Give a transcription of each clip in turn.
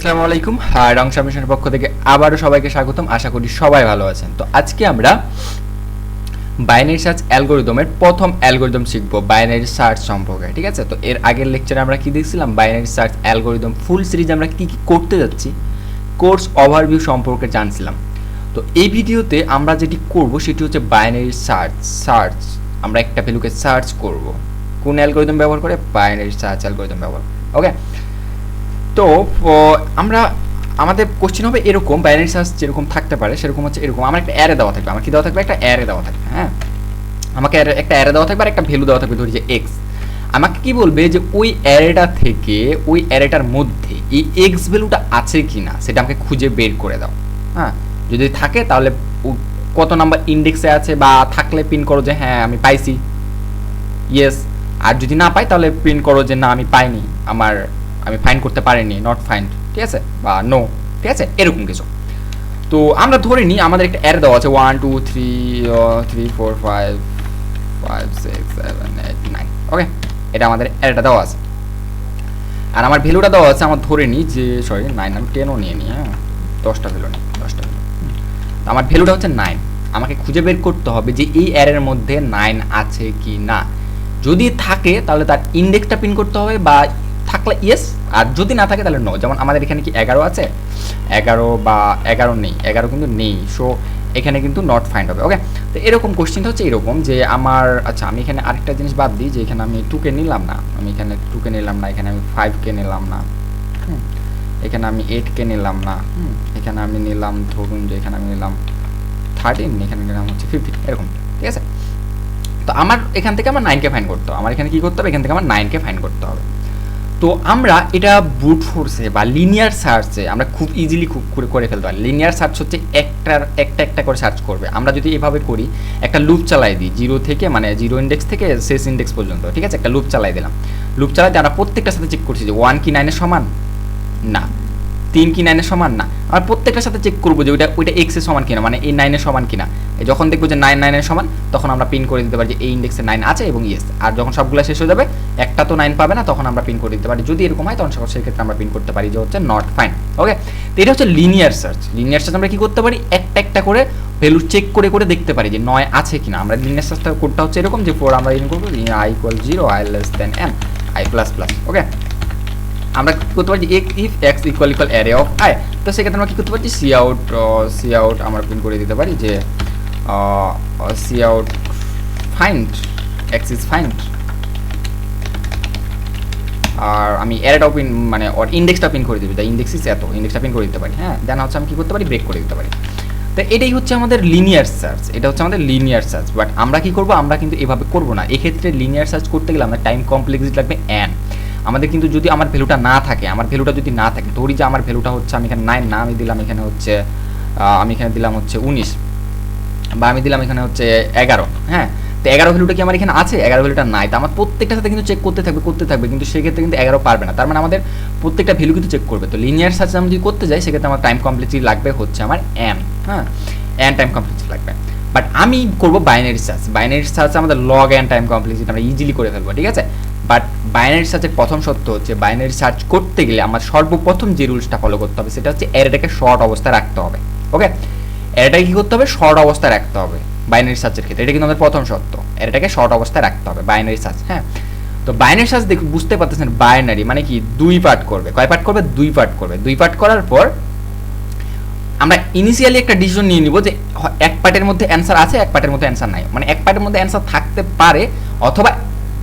আসসালামু আলাইকুম। রং সাবমিশনের পক্ষ থেকে আবারও সবাইকে স্বাগতম। আশা করি সবাই ভালো আছেন। তো আজকে আমরা বাইনারি সার্চ অ্যালগরিদমের প্রথম অ্যালগরিদম শিখব বাইনারি সার্চ সম্পর্কে, ঠিক আছে? তো এর আগের লেকচারে আমরা কি দেখছিলাম, বাইনারি সার্চ অ্যালগরিদম ফুল সিরিজ আমরা কি কি করতে যাচ্ছি, কোর্স ওভারভিউ সম্পর্কে জানছিলাম। তো এই ভিডিওতে আমরা যেটি করব সেটি হচ্ছে বাইনারি সার্চ আমরা একটা ভ্যালুকে সার্চ করব কোন অ্যালগরিদম ব্যবহার করে, বাইনারি সার্চ অ্যালগরিদম ব্যবহার। ওকে, তো আমরা আমাদের কোশ্চেন হবে এরকম, বাইনারি সার্চ যেরকম থাকতে পারে সেরকম হচ্ছে এরকম। আমার একটা অ্যারে দেওয়া থাকবে, আমার কি দেওয়া থাকবে, একটা অ্যারে দেওয়া থাকবে। হ্যাঁ, আমাকে একটা অ্যারে দেওয়া থাকবে আর একটা ভ্যালু দেওয়া থাকবে, ধরি যে এক্স। আমাকে কি বলবে যে ওই অ্যারেটা থেকে ওই অ্যারেটার মধ্যে এই এক্স ভ্যালুটা আছে কি না সেটা আমাকে খুঁজে বের করে দাও। হ্যাঁ, যদি থাকে তাহলে কত নাম্বার ইন্ডেক্সে আছে, বা থাকলে প্রিন্ট করো যে হ্যাঁ আমি পাইছি, ইয়েস। আর যদি না পাই তাহলে প্রিন্ট করো যে না আমি পাইনি, আমি ফাইন্ড করতে পারিনি, নট ফাইন্ড, ঠিক আছে, বা নো, ঠিক আছে, এরকম কিছু। তো আমরা ধরে নিই আমাদের একটা অ্যারে দেওয়া আছে 1 2 3 4 5 5 6 7 8 9। ওকে, এটা আমাদের অ্যারেটা দেওয়া আছে আর আমার ভ্যালুটা দেওয়া আছে। আমার ধরে নিই যে সরি 9, আমি 10ও নিয়ে নিই। হ্যাঁ, 10টা ভ্যালু নিই, 10টা ভ্যালু। আমার ভ্যালুটা হচ্ছে 9। আমাকে খুঁজে বের করতে হবে যে এই অ্যারের মধ্যে 9 আছে কি না। যদি থাকে তাহলে তার ইন্ডেক্সটা প্রিন্ট করতে হবে, বা থাকলে ইয়েস, আর যদি না থাকে তাহলে নো। যেমন আমাদের এখানে কি 11 আছে, 11 বা 11 নেই, 11 কিন্তু নেই, সো এখানে কিন্তু নট ফাইন্ড হবে। ওকে, তো এরকম কোশ্চেনটা হচ্ছে এরকম যে আমার, আচ্ছা আমি এখানে আরেকটা জিনিস বাদ দিই, যে এখানে আমি 2কে নিলাম না, আমি এখানে 2কে নিলাম না, এখানে আমি 5কে নিলাম না, এখানে আমি 8কে নিলাম না, এখানে আমি নিলাম, ধরুন যে এখানে আমি নিলাম 13, এখানে নিলাম হচ্ছে 15, এরকম, ঠিক আছে? তো আমার এখান থেকে আমার 9কে ফাইন্ড করতে হবে, আমার এখানে কি করতে হবে, এখান থেকে আমার 9কে ফাইন্ড করতে হবে। তো আমরা এটা ব্রুট ফোর্সে বা লিনিয়ার সার্চে আমরা খুব ইজিলি করে ফেলতে পারি। লিনিয়ার সার্চ হচ্ছে একটা করে সার্চ করবে। আমরা যদি এভাবে করি, একটা লুপ চালাই দিই জিরো থেকে, মানে জিরো ইন্ডেক্স থেকে শেষ ইন্ডেক্স পর্যন্ত, ঠিক আছে, একটা লুপ চালাই দিলাম। লুপ চালাতে আমরা প্রত্যেকটার সাথে চেক করছি যে 1 কি 9 এর সমান না, 3 কি 9 এর সমান না। আর প্রত্যেকটার সাথে চেক করবো যে ওইটা এক্স এর সমান কিনা, মানে এই 9 এর সমান কিনা। যখন দেখবো যে 9 9 এর সমান, তখন আমরা পিন করে দিতে পারি যে এই ইন্ডেক্সে 9 আছে এবং ইয়েস। আর যখন সবগুলো শেষ হয়ে যাবে, একটা তো 9 পাবে না, তখন আমরা পিন করে দিতে পারি। যদি এরকম হয় তখন সেই ক্ষেত্রে আমরা পিন করতে পারি যে হচ্ছে নট ফাইন্ড। ওকে, তো এটা হচ্ছে লিনিয়ার সার্চ। লিনিয়ার সার্চ আমরা কি করতে পারি, একটা করে ভ্যালু চেক করে দেখতে পারি যে 9 আছে কিনা। আমরা লিনিয়ার সার্চটা কোডটা হচ্ছে এরকম যে 4 আমরা ইন করব i = 0, i less than n, i++। ওকে, আমরা কি করতে পারি যে if x = array of i, তো সেক্ষেত্রে আমরা কি করতে পারি, সি আউট আমরা প্রিন্ট করে দিতে পারি যে cout find x is find। আর আমি অ্যারেটাও প্রিন্ট, মানে ওর ইন্ডেক্সটা প্রিন্ট করে দিই, দ্য ইন্ডেক্স ইজ এত, ইন্ডেক্সটা প্রিন্ট করে দিতে পারি। হ্যাঁ, দেন হচ্ছে আমি কি করতে পারি, ব্রেক করে দিতে পারি। তো এটাই হচ্ছে আমাদের লিনিয়ার সার্চ, এটা হচ্ছে আমাদের লিনিয়ার সার্চ। বাট আমরা কি করব, আমরা কিন্তু এভাবে করব না। এক্ষেত্রে লিনিয়ার সার্চ করতে গেলে আমাদের টাইম কমপ্লেক্সিটি লাগবে n। আমাদের কিন্তু যদি আমার ভ্যালুটা না থাকে, যদি না থাকে, ধরি যে আমার ভ্যালুটা হচ্ছে, আমি এখানে 9 না, আমি দিলাম এখানে হচ্ছে আমি এখানে দিলাম হচ্ছে 19, বা আমি দিলাম এখানে হচ্ছে 11। হ্যাঁ, তো 11 ভ্যালুটা কি আমার এখানে আছে, 11 ভ্যালুটা নাই। তো আমার প্রত্যেকটার সাথে কিন্তু চেক করতে থাকবে, কিন্তু সেক্ষেত্রে কিন্তু 11 পারবে না। তার মানে আমাদের প্রত্যেকটা ভ্যালু কিন্তু চেক করবে। তো লিনিয়ার সার্চ আমরা যদি করতে যাই, সেক্ষেত্রে আমার টাইম কমপ্লেক্সিটি লাগবে হচ্ছে আমার n। হ্যাঁ, n টাইম কমপ্লেক্সিটি লাগবে। বাট আমি করবো বাইনারি সার্চ। বাইনারি সার্চ আমাদের লগ n টাইম কমপ্লেক্সিটি আমরা ইজিলি করে ফেলবো, ঠিক আছে? বাট বাইনারি সার্চের প্রথম সত্য হচ্ছে, বাইনারি সার্চ করতে গেলে আমার সর্বপ্রথম যে রুলসটা ফলো করতে হবে সেটা হচ্ছে অ্যারেটাকে শর্ট অবস্থায় রাখতে হবে। ওকে, অ্যারেটাকে কি করতে হবে, শর্ট অবস্থায় রাখতে হবে বাইনারি সার্চের ক্ষেত্রে। এটা কিন্তু আমাদের প্রথম সত্য, অ্যারেটাকে শর্ট অবস্থায় রাখতে হবে বাইনারি সার্চ। হ্যাঁ, তো বাইনারি সার্চ বুঝতে পারতেছেন, বাইনারি মানে কি, 2 পার্ট করবে। কয় পার্ট করবে, 2 পার্ট করবে। 2 পার্ট করার পর আমরা ইনিশিয়ালি একটা ডিসিশন নিয়ে নিব যে এক পার্টের মধ্যে অ্যান্সার আছে, এক পার্টের মধ্যে অ্যান্সার নাই। মানে এক পার্টের মধ্যে অ্যান্সার থাকতে পারে,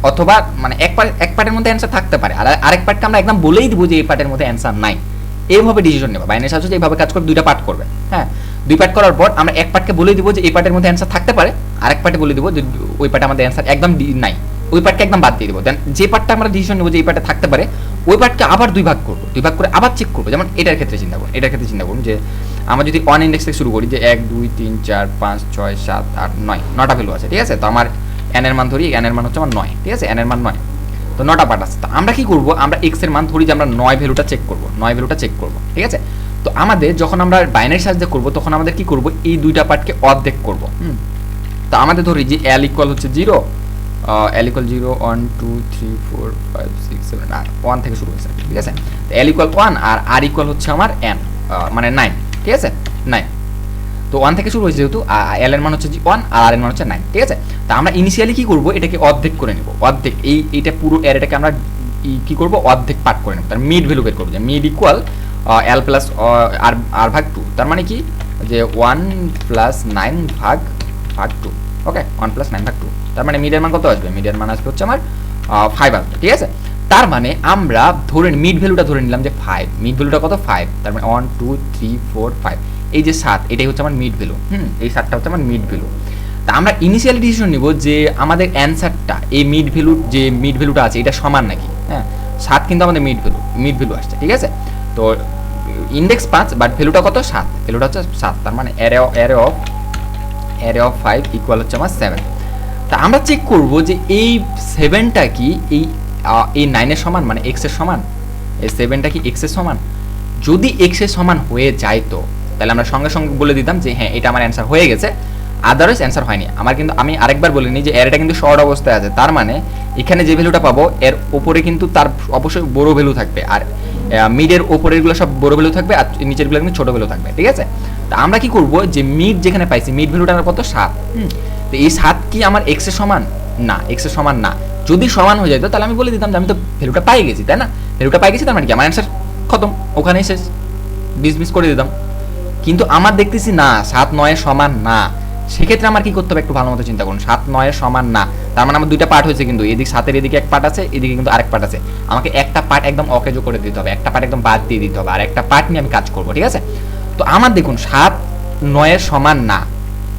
অথবা মানে এক পার্টের মধ্যে অ্যান্সার থাকতে পারে, আর আরেক পার্টকে আমরা একদম বলেই দিব যে এই পার্টের মধ্যে অ্যান্সার নাই। এইভাবে ডিসিশন নেব। বাইনারি সার্চ হচ্ছে এইভাবে কাজ করে, 2টা পার্ট করবে। হ্যাঁ, 2 পার্ট করার পর আমরা এক পার্টকে বলে দিব যে এই পার্টের মধ্যে অ্যান্সার থাকতে পারে, আরেক পার্টে বলে দিব যে ওই পার্টে আমাদের অ্যান্সার একদম নাই, ওই পার্টকে একদম বাদ দিয়ে দিব। দেন যে পার্টটা আমরা ডিসিশন নেব যে এই পার্টে থাকতে পারে, ওই পার্টকে আবার 2 ভাগ করব, 2 ভাগ করে আবার চেক করব। যেমন এটার ক্ষেত্রে চিন্তা করুন যে আমরা যদি 1 ইন্ডেক্স থেকে শুরু করি, যে 1 2 3 4 5 6 7 8 9, 9টা ভ্যালু আছে, ঠিক আছে? তো আমার n এর মান ধরি, n এর মান হচ্ছে আমার 9, ঠিক আছে? n এর মান 9, তো 9টা পার্ট আছে। তো আমরা কি করব, আমরা x এর মান ধরি যে আমরা 9 ভ্যালুটা চেক করব, 9 ভ্যালুটা চেক করব, ঠিক আছে? তো আমাদের যখন আমরা বাইনারি সার্চ করব, তখন আমাদের কি করব, এই 2টা পার্টকে অর্ধেক করব। তো আমাদের ধরি যে l = হচ্ছে 0, l = 0 1 2 3 4 5 6 7 8 1 থেকে শুরু হয়েছে, ঠিক আছে। তো l ইকুয়াল 1 আর r ইকুয়াল হচ্ছে আমার n, মানে 9, ঠিক আছে, 9। তো 1 থেকে শুরু হয়েছে যেহেতু, l এর মান হচ্ছে 1 আর r এর মান হচ্ছে 9, ঠিক আছে। তো আমরা ইনিশিয়ালি কি করব, এটাকে অর্ধেক করে নেব, অর্ধেক, এইটা পুরো অ্যারেটাকে আমরা কি করব, অর্ধেক পার্ট করে নেব। তার মিড ভ্যালু বের করব, যে mid equal l plus r ভাগ 2, তার মানে কি যে 1 প্লাস 9 ভাগ 2, ওকে, 1 প্লাস 9 ভাগ 2, তার মানে মিডের মান কত আসবে, মিডের মান আসবে হচ্ছে আমার 5 আসবে, ঠিক আছে। তার মানে আমরা ধরে মিড ভ্যালুটা ধরে নিলাম যে 5, মিড ভ্যালুটা কত 5, তার মানে 1 2 3 4 5, এই যে 7, এটাই হচ্ছে আমার মিড ভ্যালু, এই 7টা হচ্ছে আমার মিড ভ্যালু। তা আমরা ইনিশিয়ালি ডিসিশন নিব যে আমাদের অ্যান্সারটা এই মিড ভ্যালু, যে মিড ভ্যালুটা আছে এটা সমান নাকি, হ্যাঁ, 7 কিন্তু আমাদের মিড ভ্যালু আসছে, ঠিক আছে। তো ইন্ডেক্স 5 বাট ভ্যালুটা কত 7, ভ্যালুটা হচ্ছে 7, তার মানে অ্যারে অফ 5 ইকুয়াল হচ্ছে আমার 7। তা আমরা চেক করব যে এই 7টা কি এই 9 এর সমান, মানে x এর সমান, এই 7টা কি x এর সমান। যদি x এর সমান হয়ে যায় তো তাহলে আমরা সঙ্গে সঙ্গে বলে দিতাম যে হ্যাঁ এটা আমার অ্যান্সার হয়ে গেছে, আদারওয়াইজ অ্যান্সার হয়নি। আমার কিন্তু আমি আরেকবার বলিনি যে অ্যারেটা কিন্তু শর্ট অবস্থায় আছে, তার মানে এখানে যে ভ্যালুটা পাবো এর উপরে কিন্তু তার অবশ্যই বড় ভ্যালু থাকবে, আর মিডের উপরেরগুলো সব বড় ভ্যালু থাকবে আর নিচেরগুলো কিন্তু ছোট ভ্যালু থাকবে, ঠিক আছে। তা আমরা কি করব, যে মিড যেখানে পাইছি মিড ভ্যালুটা কত 7, তো এই 7 কি আমার x এর সমান না, x এর সমান না। যদি সমান হয়ে যেত তাহলে আমি বলে দিতাম যে আমি তো ভ্যালুটা পাই গেছি, তাই না, ভ্যালুটা পাই গেছি, তার মানে কি আমার অ্যান্সার খতম, ওখানেই শেষ, মিস করে দিতাম। কিন্তু আমার দেখতেছি না 7 9 এর সমান না, সেক্ষেত্রে আমার কি করতে হবে একটু ভালো মতো চিন্তা করুন। 7 9 এর সমান না, তার মানে আমার দুইটা পার্ট হয়েছে, কিন্তু এদিকে 7 এর এদিকে এক পার্ট আছে, এদিকে কিন্তু আরেক পার্ট আছে, আমাকে একটা পার্ট একদম অকেজো করে দিতে হবে, একটা পার্ট একদম বাদ দিয়ে দিতে হবে, আর একটা পার্ট নিয়ে আমি কাজ করব, ঠিক আছে। তো আমার দেখুন 7 9 এর সমান না,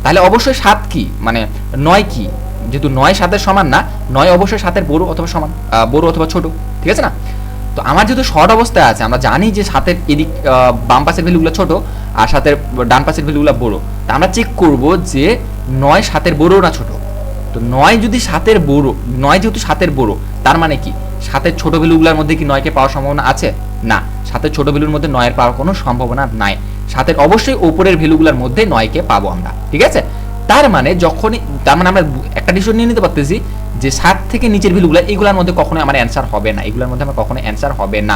তাহলে অবশ্যই 7 কি, মানে 9 কি, যেহেতু 9 7 এর সমান না, 9 অবশ্যই 7 এর বড় অথবা সমান, বড় অথবা ছোট, ঠিক আছে না। তো আমার যেহেতু শর্ট অবস্থায় আছে, আমরা জানি যে 7 এর এদিক বাম পাশের ভ্যালুগুলো ছোট আর 7 এর ডান পাশের ভ্যালুগুলো বড়, তা আমরা চেক করব যে 9 7 এর বড় না ছোট। তো 9 যদি 7 এর বড়, 9 যেহেতু 7 এর বড়, তার মানে কি 7 এর ছোট ভ্যালুগুলোর মধ্যে কি 9 কে পাওয়ার সম্ভাবনা আছে, না, 7 এর ছোট ভ্যালুর মধ্যে 9 এর পাওয়ার কোনো সম্ভাবনা নাই, 7 এর অবশ্যই উপরের ভ্যালুগুলোর মধ্যে 9 কে পাবো আমরা, ঠিক আছে। তার মানে যখনই, তার মানে আমরা একটা ডিসিশন নিয়ে নিতে পারতেছি যে 7 থেকে নিচের ভ্যালুগুলো এগুলোর মধ্যে কখনোই আমার অ্যান্সার হবে না, এগুলোর মধ্যে আমার কখনোই অ্যান্সার হবে না।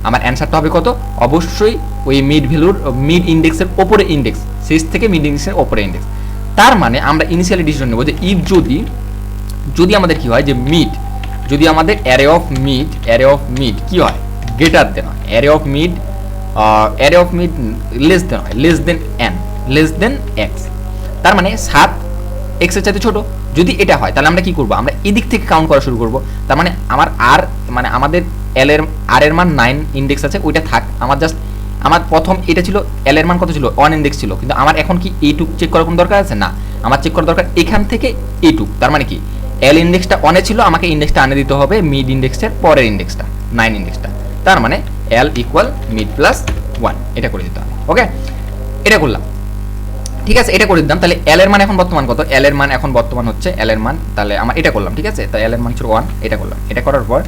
আমার অ্যান্সারটা হবে কত, অবশ্যই ওই মিড ভ্যালুর মিড ইন্ডেক্সের উপরে ইন্ডেক্স, শেষ থেকে মিড ইন্ডেক্সের উপরে ইন্ডেক্স। তার মানে আমরা ইনিশিয়ালি ডিসিশন নেব যে ইফ যদি আমাদের কি হয়, যে মিড, যদি আমাদের অ্যারে অফ মিড কি হয়, গ্রেটার দেন হয়, array of mid less than হয়, লেস দেন এক্স, তার মানে 7 x এর চাইতে ছোট। যদি এটা হয় তাহলে আমরা কি করব, আমরা এদিক থেকে কাউন্ট করা শুরু করব। তার মানে আমার r, মানে আমাদের r এর মান 9 ইন্ডেক্স আছে, ওইটা থাক, আমার প্রথম এটা ছিল l এর মান কত ছিল 1 ইন্ডেক্স ছিল, কিন্তু আমার এখন কি এইটুক চেক করার কোনো দরকার আছে না, আমার চেক করা দরকার এখান থেকে এইটুক। তার মানে কি l ইন্ডেক্সটা 1 এ ছিল, আমাকে ইন্ডেক্সটা আনে দিতে হবে মিড ইন্ডেক্সের পরের ইন্ডেক্সটা, 9 ইন্ডেক্সটা, তার মানে l ইকুয়াল মিড প্লাস 1, এটা করে দিতে হবে, ওকে, এটা করলাম, ঠিক আছে, এটা করে দিলাম। তাহলে l এর মান এখন বর্তমান কত, l এর মান এখন বর্তমান হচ্ছে, l এর মান, তাহলে আমার এটা করলাম, ঠিক আছে, তাই l এর মান ছিল 1, এটা করলাম, এটা করার পর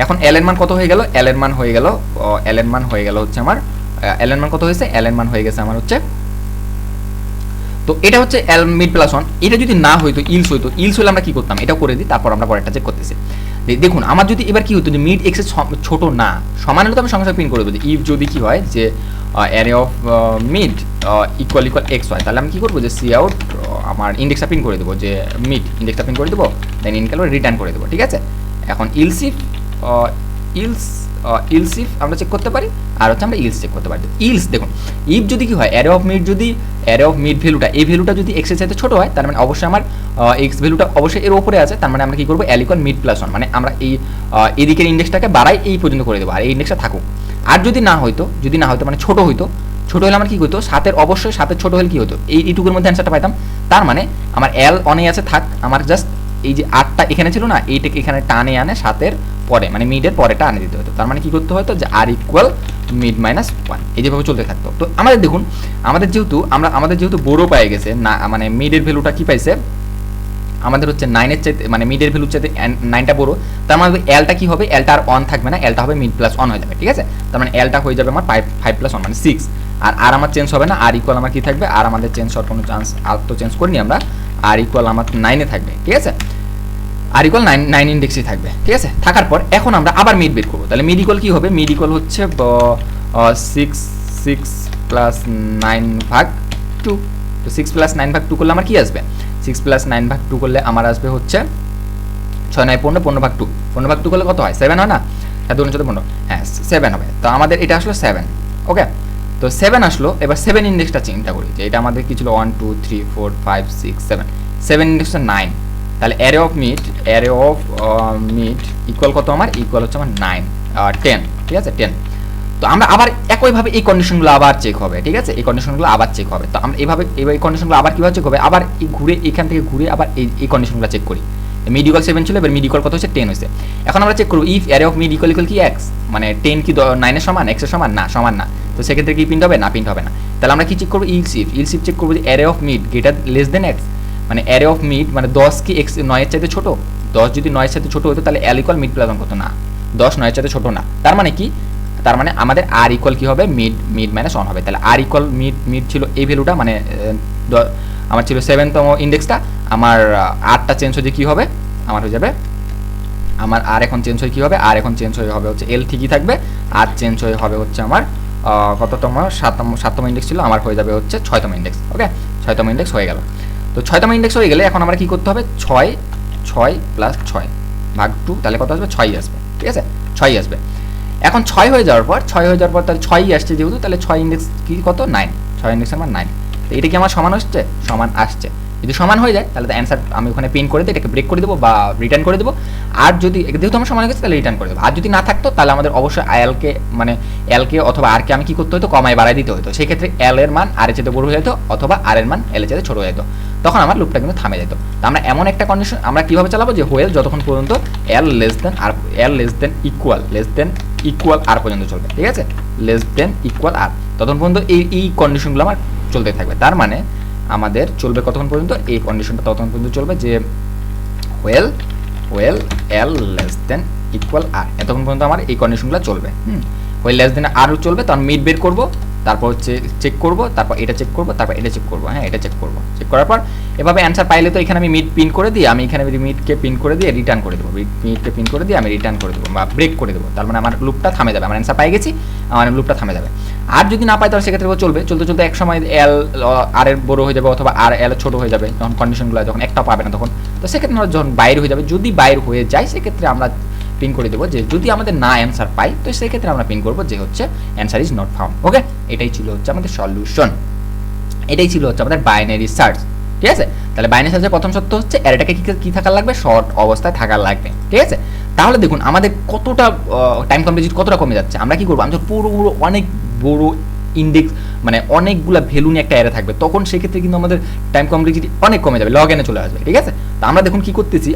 এখন l এর মান কত হয়ে গেল, l এর মান হয়ে গেল হচ্ছে আমার, l এর মান কত হয়েছে, l এর মান হয়ে গেছে আমার হচ্ছে, তো এটা হচ্ছে l মিড প্লাস 1। এটা যদি না হইতো, ইলস হলে আমরা কি করতাম, এটা করে দিই, তারপর আমরা পরেরটা চেক করতেছি। দেখুন আমার যদি এবার কি হতো, যে মিড এক্স এর ছোট না, সমান হলে তো আমি সঙ্গে সঙ্গে প্রিন্ট করে দেবো। ইফ যদি কি হয় যে array of mid equal x হয়, তাহলে আমি কি করবো, যে সি আউট আমার ইন্ডেক্সটা প্রিন্ট করে দেবো, যে মিড ইন্ডেক্সটা প্রিন্ট করে দেবো, দেন ইনক্যাল রিটার্ন করে দেবো, ঠিক আছে। এখন ইলস ইফ আমরা চেক করতে পারি, আর হচ্ছে আমরা ইলস চেক করতে পারি। ইলস দেখুন, ইফ যদি কি হয়, অ্যারে অফ মিড ভ্যালুটা, এই ভ্যালুটা যদি এক্স এর চাইতে ছোট হয়, তার মানে অবশ্যই আমার এক্স ভ্যালুটা অবশ্যই এর উপরে আছে, তার মানে আমরা কি করবো, l ইকুয়াল মিড প্লাস 1, মানে আমরা এই দিকের ইন্ডেক্সটাকে বাড়াই এই পর্যন্ত করে দেবো, আর এই ইন্ডেক্সটা থাকুক। আর যদি না হইতো মানে ছোট হলে আমার কি হতো, 7 এর অবশ্যই 7 এর ছোট হলে কি হতো, এইটুকুর মধ্যে অ্যান্সারটা পাইতাম। তার মানে আমার l অনেই আছে, থাক, আমার জাস্ট এই যে 8টা এখানে ছিল না, এইটাকে এখানে টানে আনে 7 এর পরে, মানে মিডের পরেটা আনে দিতে হতো। তার মানে কি করতে হতো, যে r ইকুয়াল মিড মাইনাস 1, এই যেভাবে চলতে থাকতো। তো আমাদের দেখুন, আমাদের যেহেতু বড় পাই গেছে না, মানে মিডের ভ্যালুটা কি পাইছে, আমাদের হচ্ছে 9 এর চাইতে, মানে মিডের ভ্যালুর চাইতে 9টা বড়, তার মানে এলটা কি হবে, এলটা আর 1 থাকবে না, এলটা হবে মিড প্লাস 1 হয়ে যাবে, ঠিক আছে। তার মানে এলটা হয়ে যাবে আমার 5 প্লাস 1 মানে 6, আর আমার চেঞ্জ হবে না, আর ইকুয়াল আমার কি থাকবে, আর আমাদের চেঞ্জ হওয়ার কোনো চান্স, আর তো চেঞ্জ করিনি আমরা, আর ইকুয়াল আমার 9 এ থাকবে, ঠিক আছে। আর ইকুয়াল 9 ইন্ডেক্সই থাকবে, ঠিক আছে। থাকার পর এখন আমরা আবার মিড বের করবো, তাহলে মিড ইকুয়াল কী হবে, মিড ইকুয়াল হচ্ছে 6 প্লাস 9 ভাগ 2। তো 6 প্লাস 9 ভাগ 2 করলে আমার কি আসবে, 6 প্লাস 9 ভাগ 2 করলে আমার আসবে হচ্ছে 6 9 15, 15 ভাগ 2, 15 ভাগ 2 করলে কত হয়, 7 হয় না, 7 2 14 15, হ্যাঁ 7 হবে। তো আমাদের এটা আসলো 7, ওকে। তো 7 আসলো, এবার 7 ইন্ডেক্সটা চিন্তা করি যে এটা আমাদের কি ছিল 1 2 3 4 5 6 7, 7 ইন্ডেক্সটা 9, তাহলে অ্যারে অফ মিড ইকুয়াল কত আমার, ইকুয়াল হচ্ছে আমার 9 10, ঠিক আছে 10। তো আমরা আবার একইভাবে এই কন্ডিশনগুলো আবার চেক হবে, ঠিক আছে, এই কন্ডিশনগুলো আবার চেক হবে। তো আমরা এই কন্ডিশনগুলো আবার কীভাবে চেক হবে, আবার এই ঘুরে এখান থেকে ঘুরে আবার এই কন্ডিশনগুলো চেক করি। মিড ইকুয়াল 7 ছিল, এবার মিড ইকুয়াল কত হচ্ছে 10 হয়েছে। এখন আমরা চেক করবো if array of mid equal কি x, মানে 10 কি 9 এর সমান, x এর সমান না, সমান না, তো সেক্ষেত্রে কি প্রিন্ট হবে না, প্রিন্ট হবে না। তাহলে আমরা কি চেক করবো, ইলস ইফ চেক করবো যে array of mid greater less than x, মানে অ্যারে অফ মিড মানে 10 কি x 9 এর চাইতে ছোট, 10 যদি 9 এর চাইতে ছোট হতো তাহলে l ইকুয়াল মিড প্লাস 1 কত না, 10 9 এর চাইতে ছোট না। তার মানে কি, তার মানে আমাদের r ইকুয়াল কি হবে, মিড মাইনাস 1 হবে। তাহলে r ইকুয়াল মিড ছিল এই ভ্যালুটা, মানে আমার ছিল 7তম ইন্ডেক্সটা, আমার rটা চেঞ্জ হয়ে কি হবে, আমার হয়ে যাবে, আমার আর এখন চেঞ্জ হয়ে কি হবে, আর এখন চেঞ্জ হয়ে হবে হচ্ছে এল ঠিকই থাকবে, আর চেঞ্জ হয়ে হবে হচ্ছে আমার কততম, 7তম ইন্ডেক্স ছিল, আমার হয়ে যাবে হচ্ছে 6তম ইন্ডেক্স, ওকে 6তম ইন্ডেক্স হয়ে গেল। তো 6তম ইন্ডেক্স হয়ে গেলে এখন আমরা কি করতে হবে, 6 প্লাস 6 ভাগ 2, তাহলে কত আসবে, 6ই আসবে, ঠিক আছে 6ই আসবে। এখন 6 হয়ে যাওয়ার পর তাহলে 6ই আসছে যেহেতু, তাহলে 6 ইন্ডেক্স কি কত 9, 6 ইন্ডেক্স আমার 9। তো এটা কি আমার সমান আসছে, সমান আসছে। যদি সমান হয়ে যায় তাহলে অ্যান্সার আমি ওখানে প্রিন্ট করে দিই, এটাকে ব্রেক করে দেবো বা রিটার্ন করে দেবো। আর যদি যেহেতু আমার সমান হয়ে গেছে তাহলে রিটার্ন করে দেবো। আর যদি না থাকতো তাহলে আমাদের অবশ্যই এলকে অথবা আরকে আমি কি করতে হতো, কমায় বাড়ায় দিতে হতো। সেই ক্ষেত্রে এল এর মান আর এর চেয়ে বড় হয়ে যেত, অথবা আর এর মান এল এর চেয়ে ছোট হয়ে যেত, তখন আমার লুপটা কিন্তু থামে যেত। তো আমরা এমন একটা কন্ডিশন আমরা কিভাবে চালাবো, যে হোয়েল যতক্ষণ পর্যন্ত এল লেস দেন ইকুয়াল আর পর্যন্ত চলবে, ঠিক আছে, লেস দেন ইকুয়াল আর, ততক্ষণ পর্যন্ত এই কন্ডিশনগুলো আমার চলতে থাকবে। তার মানে আমাদের চলবে কতক্ষণ পর্যন্ত, এই কন্ডিশনটা ততক্ষণ পর্যন্ত চলবে যে whale L less than equal আর, এতক্ষণ পর্যন্ত আমার এই কন্ডিশনগুলো চলবে। হোয়েল লেস দেন আরও চলবে, তখন মিড বের করবো, তারপর হচ্ছে চেক করবো, তারপর এটা চেক করবো, তারপর এটা চেক করবো, হ্যাঁ এটা চেক করবো, চেক করার পর এভাবে অ্যান্সার পাইলে তো এখানে আমি মিড পিন করে দিই, আমি এখানে মিডকে পিন করে দিয়ে রিটার্ন করে দেবো, মিডকে পিন করে দিয়ে আমি রিটার্ন করে দেবো বা ব্রেক করে দেবো। তার মানে আমার লুপটা থামে যাবে, আমার অ্যান্সার পাই গেছি, আমার লুপটা থামে যাবে। আর যদি না পাই তাহলে সেক্ষেত্রে চলতে এক সময় এল আর এর বড় হয়ে যাবে, অথবা আর এল ছোট হয়ে যাবে, যখন কন্ডিশনগুলো যখন একটা পাবে না তখন, তো সেক্ষেত্রে আমরা যখন বাইরে হয়ে যাবে, যদি বাইরে হয়ে যায় সেক্ষেত্রে আমরা পিন করে দেবো যে যদি আমাদের না অ্যান্সার পাই তো সেক্ষেত্রে আমরা পিন করবো যে হচ্ছে answer is not found, okay. এটাই ছিল হচ্ছে আমাদের সলিউশন, এটাই ছিল হচ্ছে আমাদের বাইনারি সার্চ, ঠিক আছে। তাহলে বাইনারি সার্চের প্রথম সত্য হচ্ছে অ্যারেটাকে কি থাকার লাগবে, শর্ট অবস্থায় থাকার লাগবে, ঠিক আছে। তাহলে দেখুন আমাদের কতটা টাইম কমপ্লেক্সিটি কতটা কমে যাচ্ছে। আমরা কি করবো, আমাদের পুরো অনেক বড় ইন্ডেক্স, মানে অনেকগুলো ভ্যালু নিয়ে একটা অ্যারে থাকবে, তখন সেক্ষেত্রে কিন্তু আমাদের টাইম কমপ্লেক্সিটি অনেক কমে যাবে, লগ এনে চলে আসবে, ঠিক আছে। তো আমরা দেখুন কি করতেছি,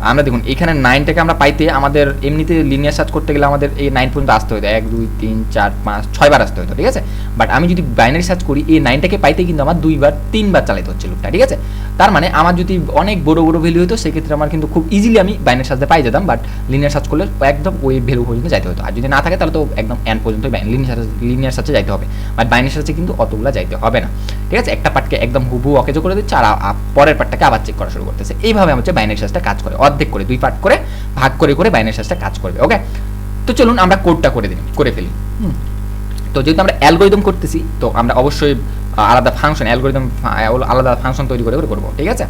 আমরা দেখুন এখানে 9টাকে আমরা পাইতে আমাদের এমনিতে লিনিয়ার সার্চ করতে গেলে আমাদের এই 9 পর্যন্ত আসতে হতো, 1 2 3 4 5 6 বার আসতে হতো, ঠিক আছে। বাট আমি যদি বাইনারি সার্চ করি এই 9টাকে পাইতে কিন্তু আমার 2 বার 3 বার চালাতে হচ্ছে লুপটা, ঠিক আছে। তার মানে আমার যদি অনেক বড় ভ্যালু হতো সেক্ষেত্রে আমার কিন্তু খুব ইজিলি আমি বাইনারি সার্চে পাই যেতাম, বাট লিনিয়ার সার্চ করলে একদম ওই ভ্যালু পর্যন্ত যাইতে হতো। আর যদি না থাকে তাহলে তো একদম এন্ড পর্যন্ত লিনিয়ার সার্চে যাইতে হবে, বাট বাইনারি সার্চে কিন্তু অতগুলো যাইতে হবে না, ঠিক আছে। একটা পার্টকে একদম হুবহু অকেজো করে দিচ্ছে আর পরের পার্টটাকে আবার চেক করা শুরু করতেছে। এইভাবে হচ্ছে বাইনারি সার্চটা কাজ করে, অর্ধেক করে 2 পার্ট করে ভাগ করে বাইনারি সার্চটা কাজ করবে, ওকে। তো চলুন আমরা কোডটা করে ফেলি। তো যেহেতু আমরা অ্যালগরিদম করতেছি তো আমরা অবশ্যই আলাদা ফাংশন আলাদা ফাংশন তৈরি করে করবো, ঠিক আছে।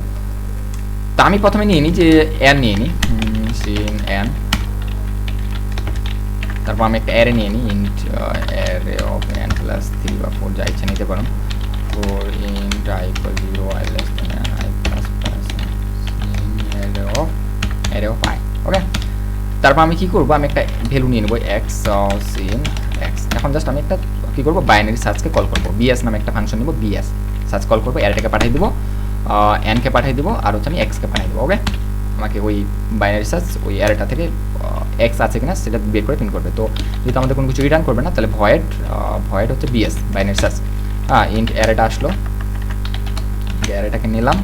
তো আমি প্রথমে নিয়ে নিই যে এন নিয়ে নিই, সিন এন, তারপর আমি একটা অ্যারে নিয়ে নিই, int array of n plus 3 বা 4 যা ইচ্ছা নিতে পারো, 4 int i equal 0 i less than i plus array of i, okay. তারপর আমি কি করবো, আমি একটা ভ্যালু নিয়ে নেবো এক্স সিন এক্স। এখন জাস্ট আমি একটা কি করবো, বাইনারি সার্চকে কল করবো, বিএস নামে একটা ফাংশন নেবো, বিএস সার্চ কল করবো, অ্যারেটাকে পাঠিয়ে দেবো, এনকে পাঠিয়ে দেবো, আর হচ্ছে আমি এক্সকে পাঠিয়ে দেবো, ওকে। আমাকে ওই বাইনারি সার্চ ওই অ্যারেটা থেকে এক্স আছে কিনা সেটা বের করে প্রিন্ট করবে। তো যেহেতু আমাদের কোনো কিছু রিটার্ন করবে না তাহলে ভয়েড হচ্ছে বিএস বাইনারি সার্চ, ইন্ট অ্যারেটা আসলো, অ্যারেটাকে নিলাম,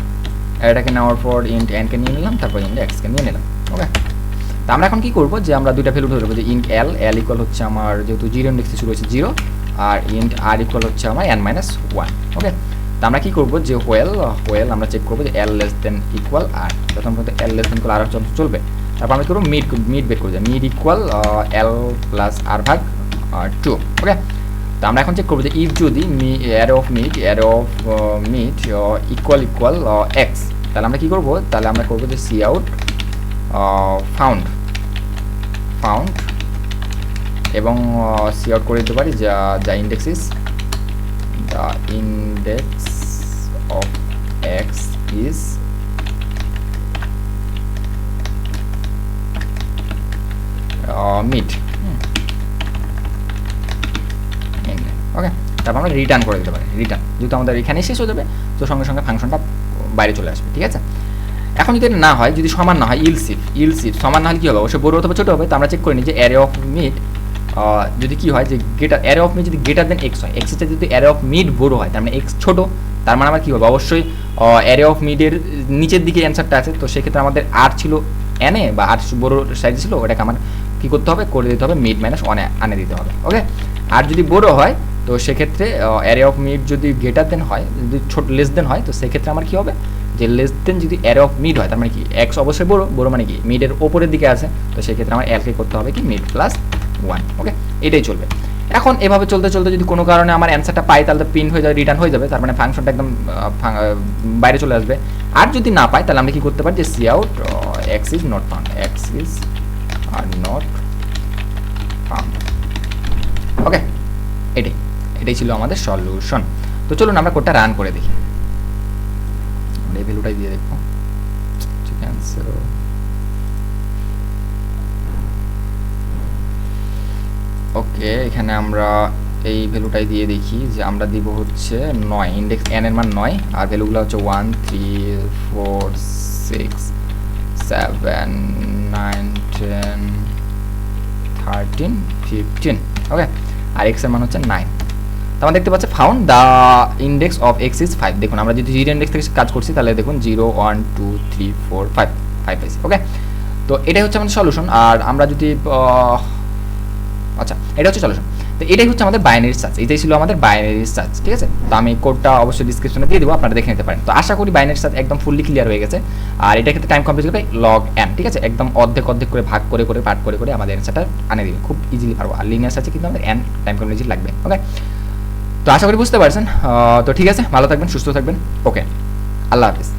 অ্যারেটাকে নেওয়ার পর ইন্ট এনকে নিয়ে নিলাম, তারপর ইন্ট এক্সকে নিয়ে নিলাম, ওকে। তো আমরা এখন কি করবো, যে আমরা দুইটা ভ্যালু ধরবো, যে ইন্ট এল ইকুয়াল হচ্ছে আমার যেহেতু 0 ইন্ডেক্সে শুরু হচ্ছে 0, আর ইন্ট আর ইকুয়াল হচ্ছে আমার n-1, ওকে। তো তো আমরা কি করবো যে হোয়েল আমরা চেক করবো যে এল লেস দেন ইকুয়াল আর, প্রথম কথা এল লেস দেন ইকুয়াল আর চলবে। তারপর আমরা কি করবো মিড বের করবো, মিড ইকুয়াল এল প্লাস আর ভাগ 2। ওকে, তো আমরা এখন চেক করবো যে ইফ যদি array of mid equal x, তাহলে আমরা কি করবো, তাহলে আমরা করবো যে সি আউট ফাউন্ড এবং সি আউট করে দিতে পারি যা index of x is mid. Okay, তারপর আমরা রিটার্ন করে দিতে পারি, রিটার্ন যেহেতু আমাদের এখানে শেষ হয়ে যাবে, তো সঙ্গে সঙ্গে ফাংশনটা বাইরে চলে আসবে। ঠিক আছে, এখন যদি এটা না হয়, যদি সমান না হয়, ইলসিফ সমান না হলে কী হবে, অবশ্যই বড় অথবা ছোটো হবে। তো আমরা চেক করে নিই যে অ্যারে অফ মিড যদি কি হয়, যে অ্যারে অফ মিড যদি গ্রেটার দেন এক্স হয়, এক্সের যদি অ্যারে অফ মিড বড় হয়, তার মানে এক্স ছোট, তার মানে আমার কী হবে, অবশ্যই অ্যারে অফ মিডের নিচের দিকে অ্যান্সারটা আছে। তো সেক্ষেত্রে আমাদের আর ছিল এনে বা আর বড় সাইজ ছিল, ওটাকে আমার কী করতে হবে, করে দিতে হবে মিড মাইনাস ওয়ানে আনে দিতে হবে। ওকে, আর যদি বড় হয়, তো সেক্ষেত্রে অ্যারে অফ মিড যদি গ্রেটার দেন হয়, যদি ছোট লেস দেন হয়, তো সেক্ষেত্রে আমার কী হবে, যে লেস দেন যদি অ্যারে অফ মিড হয়, তার মানে কি এক্স অবশ্যই বড় মানে কি মিডের ওপরের দিকে আছে, তো সেক্ষেত্রে আমার এলকে করতে হবে কি মিড প্লাস 1। ওকে, এটাই চলবে। এখন এভাবে চলতে যদি কোনো কারণে আমার অ্যান্সারটা পাই, তাহলে প্রিন্ট হয়ে যাবে, রিটার্ন হয়ে যাবে, তার মানে ফাংশনটা একদম বাইরে চলে আসবে। আর যদি না পাই, তাহলে আমরা কি করতে পারি, যে cout x is not found, okay, এটাই ছিল আমাদের সলিউশন। তো চলুন আমরা কোডটা রান করে দেখি, এই ভ্যালুটাই দিয়ে দেখবো। ওকে, এখানে আমরা এই ভ্যালুটাই দিয়ে দেখি, যে আমরা দিব হচ্ছে 9, ইন্ডেক্স এন এর মান 9, আর ভ্যালুগুলো হচ্ছে 1 3 4 6 7 9 10 13 15। ওকে, আর এক্স এর মান হচ্ছে 9। আমরা দেখতে পাচ্ছি found the index of x is 5। দেখুন আমরা যদি 0 ইন্ডেক্স থেকে কাজ করছি, তাহলে দেখুন 0 1 2 3 4 5 পাইছি। ওকে, তো এটাই হচ্ছে আমাদের সলিউশন। আর আমরা যদি আচ্ছা, এটা হচ্ছে সলিউশন। তো এটাই হচ্ছে আমাদের বাইনারি সার্চ, এটাই ছিল আমাদের বাইনারি সার্চ। ঠিক আছে, তো আমি কোডটা অবশ্যই ডিসক্রিপশনে দিয়ে দেবো, আপনারা দেখে নিতে পারেন। তো আশা করি বাইনারি সার্চ একদম ফুললি ক্লিয়ার হয়ে গেছে। আর এটা ক্ষেত্রে টাইম কমপ্লিট হবে লগ এন। ঠিক আছে, একদম অর্ধেক করে ভাগ করে পার্ট করে আমাদের অ্যান্সারটা আনে দিবে, খুব ইজিলি পারবো। আর লিনিয়ার সার্চে কিন্তু আমাদের এন টাইম কমপ্লিট লাগবে। ওকে, তো আশা করি বুঝতে পারছেন। তো ঠিক আছে, ভালো থাকবেন, সুস্থ থাকবেন। ওকে, আল্লাহ হাফিজ।